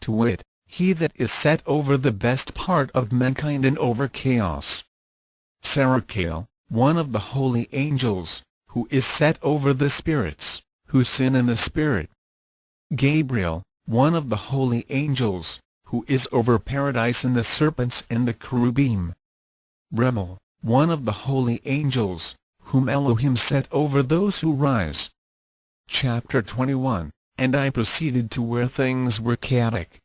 to wit, he that is set over the best part of mankind and over chaos. Serachiel, one of the holy angels, who is set over the spirits, who sin in the spirit. Gabriel, one of the holy angels, who is over paradise and the serpents and the cherubim. Remel, one of the holy angels, whom Elohim set over those who rise. Chapter 21. And I proceeded to where things were chaotic.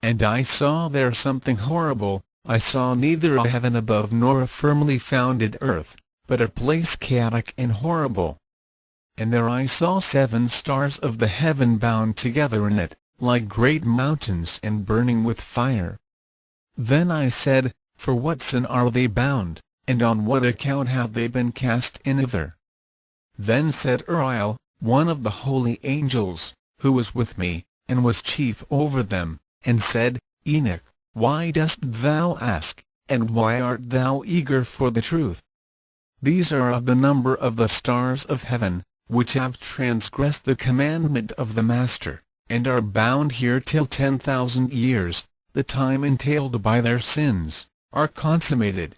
And I saw there something horrible. I saw neither a heaven above nor a firmly founded earth, but a place chaotic and horrible. And there I saw 7 stars of the heaven bound together in it, like great mountains and burning with fire. Then I said, For what sin are they bound, and on what account have they been cast in hither? Then said Uriel, one of the holy angels, who was with me, and was chief over them, and said, Enoch, why dost thou ask, and why art thou eager for the truth? These are of the number of the stars of heaven, which have transgressed the commandment of the Master, and are bound here till 10,000 years, the time entailed by their sins, are consummated.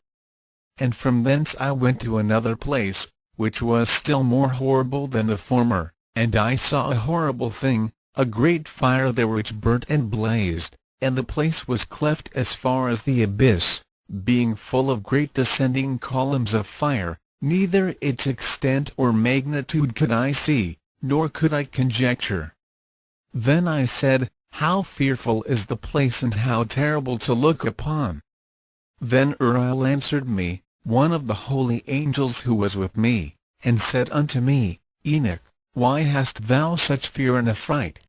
And from thence I went to another place, which was still more horrible than the former, and I saw a horrible thing, a great fire there which burnt and blazed, and the place was cleft as far as the abyss, being full of great descending columns of fire. Neither its extent or magnitude could I see, nor could I conjecture. Then I said, How fearful is the place and how terrible to look upon! Then Uriel answered me, one of the holy angels who was with me, and said unto me, Enoch, why hast thou such fear and affright?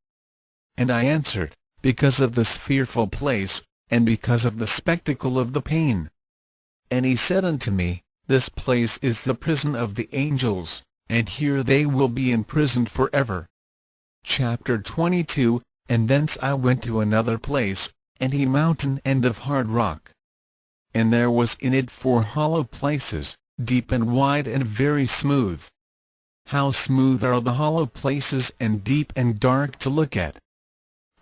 And I answered, Because of this fearful place, and because of the spectacle of the pain. And he said unto me, This place is the prison of the angels, and here they will be imprisoned forever. Chapter 22. And thence I went to another place, and a mountain and of hard rock. And there was in it 4 hollow places, deep and wide and very smooth. How smooth are the hollow places, and deep and dark to look at!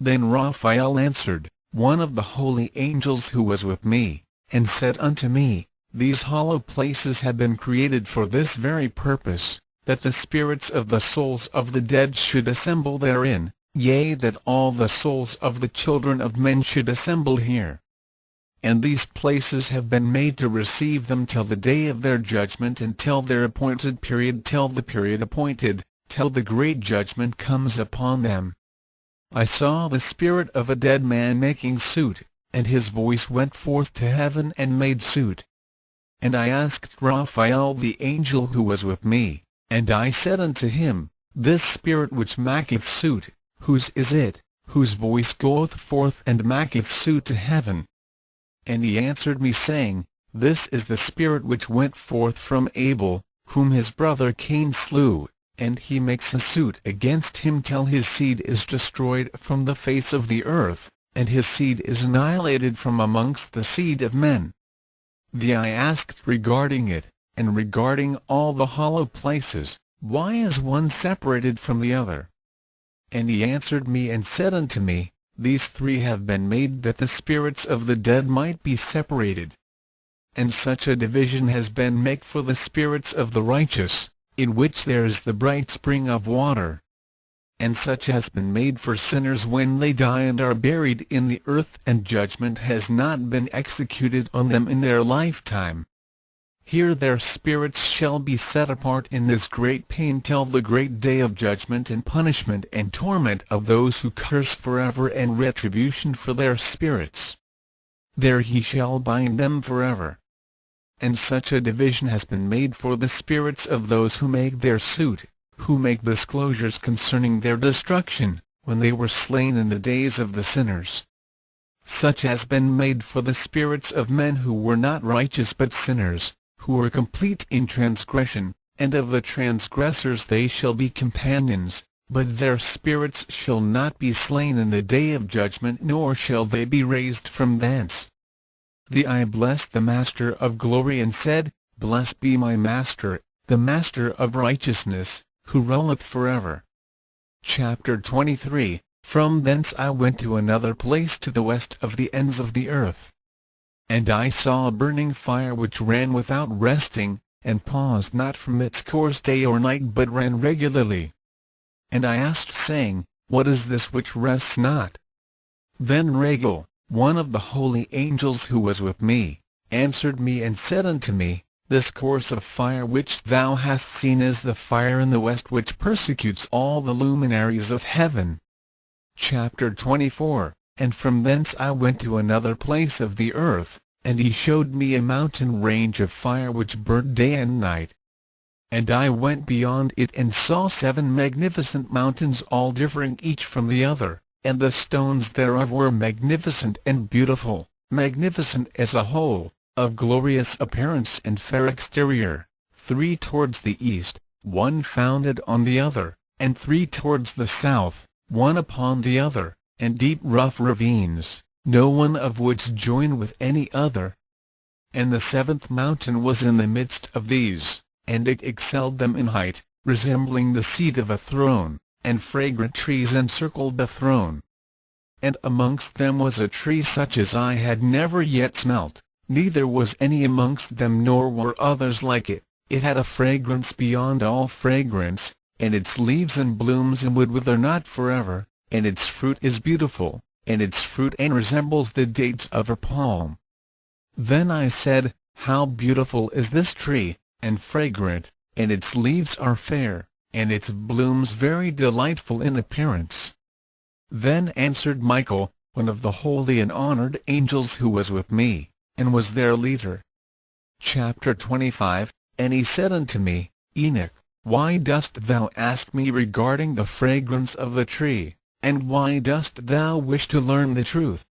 Then Raphael answered, one of the holy angels who was with me, and said unto me, These hollow places have been created for this very purpose, that the spirits of the souls of the dead should assemble therein, yea, that all the souls of the children of men should assemble here. And these places have been made to receive them till the day of their judgment, and till their appointed period, till the period appointed, till the great judgment comes upon them. I saw the spirit of a dead man making suit, and his voice went forth to heaven and made suit. And I asked Raphael the angel who was with me, and I said unto him, This spirit which maketh suit, whose is it, whose voice goeth forth and maketh suit to heaven? And he answered me, saying, This is the spirit which went forth from Abel, whom his brother Cain slew, and he makes a suit against him till his seed is destroyed from the face of the earth, and his seed is annihilated from amongst the seed of men. I asked regarding it, and regarding all the hollow places, Why is one separated from the other? And he answered me and said unto me, These 3 have been made that the spirits of the dead might be separated. And such a division has been made for the spirits of the righteous, in which there is the bright spring of water. And such has been made for sinners when they die and are buried in the earth, and judgment has not been executed on them in their lifetime. Here their spirits shall be set apart in this great pain till the great day of judgment and punishment and torment of those who curse forever, and retribution for their spirits. There he shall bind them forever. And such a division has been made for the spirits of those who make their suit, who make disclosures concerning their destruction, when they were slain in the days of the sinners. Such has been made for the spirits of men who were not righteous but sinners, who were complete in transgression, and of the transgressors they shall be companions, but their spirits shall not be slain in the day of judgment, nor shall they be raised from thence. I blessed the Master of glory, and said, Blessed be my Master, the Master of righteousness, who reigneth forever. Chapter 23. From thence I went to another place to the west of the ends of the earth. And I saw a burning fire which ran without resting, and paused not from its course day or night, but ran regularly. And I asked, saying, What is this which rests not? Then Raguel, one of the holy angels who was with me, answered me and said unto me, This course of fire which thou hast seen is the fire in the west which persecutes all the luminaries of heaven. Chapter 24. And from thence I went to another place of the earth, and he showed me a mountain range of fire which burnt day and night. And I went beyond it and saw 7 magnificent mountains, all differing each from the other, and the stones thereof were magnificent and beautiful, magnificent as a whole, of glorious appearance and fair exterior, 3 towards the east, 1 founded on the other, and 3 towards the south, 1 upon the other, and deep rough ravines, no one of which joined with any other. And the 7th mountain was in the midst of these, and it excelled them in height, resembling the seat of a throne, and fragrant trees encircled the throne. And amongst them was a tree such as I had never yet smelt, neither was any amongst them nor were others like it. It had a fragrance beyond all fragrance, and its leaves and blooms and would wither not forever, and its fruit is beautiful, and its fruit and resembles the dates of a palm. Then I said, How beautiful is this tree, and fragrant, and its leaves are fair, and its blooms very delightful in appearance. Then answered Michael, one of the holy and honored angels who was with me, and was their leader. Chapter 25. And he said unto me, Enoch, why dost thou ask me regarding the fragrance of the tree, and why dost thou wish to learn the truth?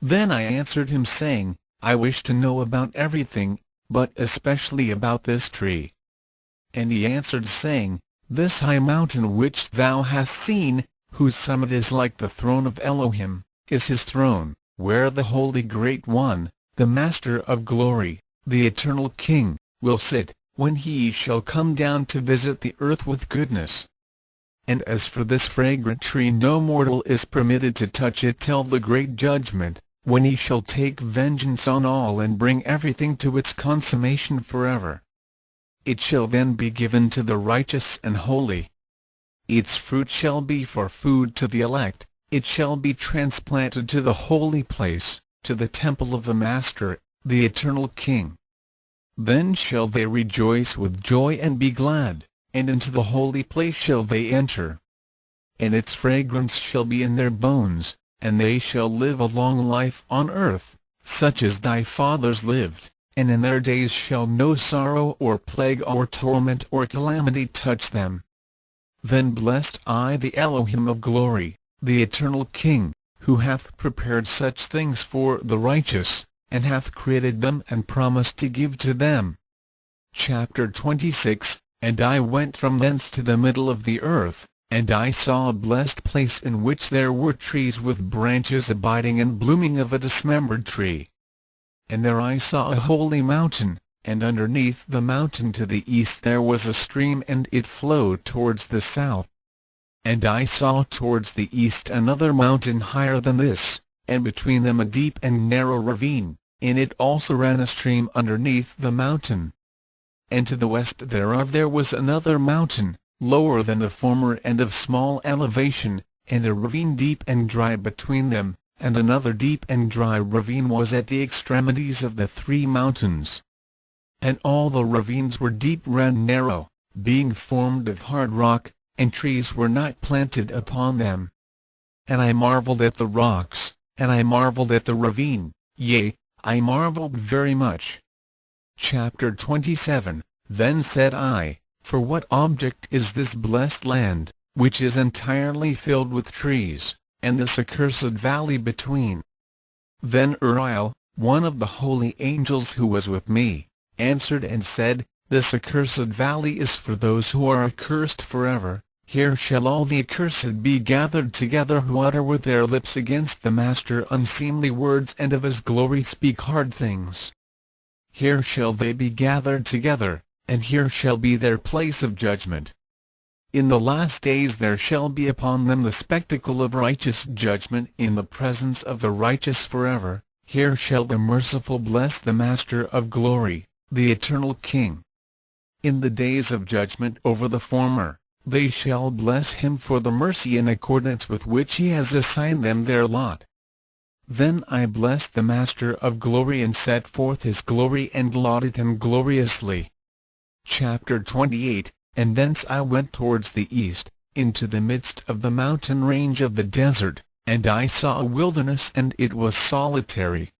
Then I answered him, saying, I wish to know about everything, but especially about this tree. And he answered, saying, This high mountain which thou hast seen, whose summit is like the throne of Elohim, is his throne, where the Holy Great One, the Master of Glory, the Eternal King, will sit, when he shall come down to visit the earth with goodness. And as for this fragrant tree, no mortal is permitted to touch it till the great judgment, when he shall take vengeance on all and bring everything to its consummation forever. It shall then be given to the righteous and holy. Its fruit shall be for food to the elect, it shall be transplanted to the holy place, to the temple of the Master, the Eternal King. Then shall they rejoice with joy and be glad, and into the holy place shall they enter. And its fragrance shall be in their bones, and they shall live a long life on earth, such as thy fathers lived, and in their days shall no sorrow or plague or torment or calamity touch them. Then blessed I the Elohim of glory, the Eternal King, who hath prepared such things for the righteous, and hath created them and promised to give to them. Chapter 26. And I went from thence to the middle of the earth, and I saw a blessed place in which there were trees with branches abiding and blooming of a dismembered tree. And there I saw a holy mountain, and underneath the mountain to the east there was a stream, and it flowed towards the south. And I saw towards the east another mountain higher than this, and between them a deep and narrow ravine, in it also ran a stream underneath the mountain. And to the west thereof there was another mountain, lower than the former and of small elevation, and a ravine deep and dry between them, and another deep and dry ravine was at the extremities of the 3 mountains. And all the ravines were deep and narrow, being formed of hard rock, and trees were not planted upon them. And I marveled at the rocks, and I marveled at the ravine, yea, I marveled very much. Chapter 27. Then said I, For what object is this blessed land, which is entirely filled with trees, and this accursed valley between? Then Uriel, one of the holy angels who was with me, answered and said, This accursed valley is for those who are accursed forever. Here shall all the accursed be gathered together who utter with their lips against the Master unseemly words, and of his glory speak hard things. Here shall they be gathered together, and here shall be their place of judgment. In the last days there shall be upon them the spectacle of righteous judgment in the presence of the righteous forever. Here shall the merciful bless the Master of glory, the eternal King. In the days of judgment over the former, they shall bless him for the mercy in accordance with which he has assigned them their lot. Then I blessed the Master of glory and set forth his glory and lauded him gloriously. Chapter 28. And thence I went towards the east, into the midst of the mountain range of the desert, and I saw a wilderness, and it was solitary,